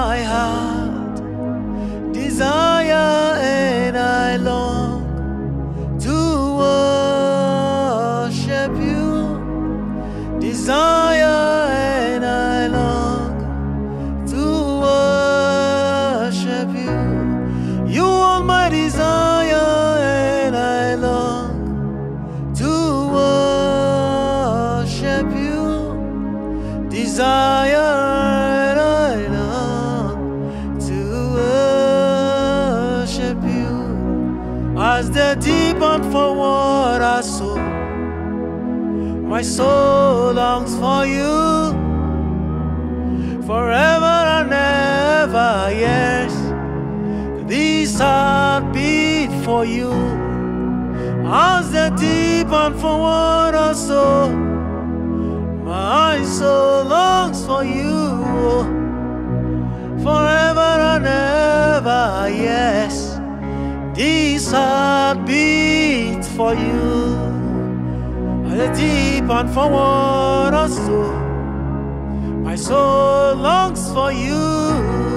my heart desire and I long to worship you. Desire and I long to worship you. You are my desire and I long to worship you. Desire and I long to worship you. As the deep and for water soul, my soul longs for you. Forever and ever, yes, this heart beat for you. As the deep and for water soul, my soul longs for you. Forever and ever, yes, this heart beats for you. The deep and for water soul, my soul longs for you.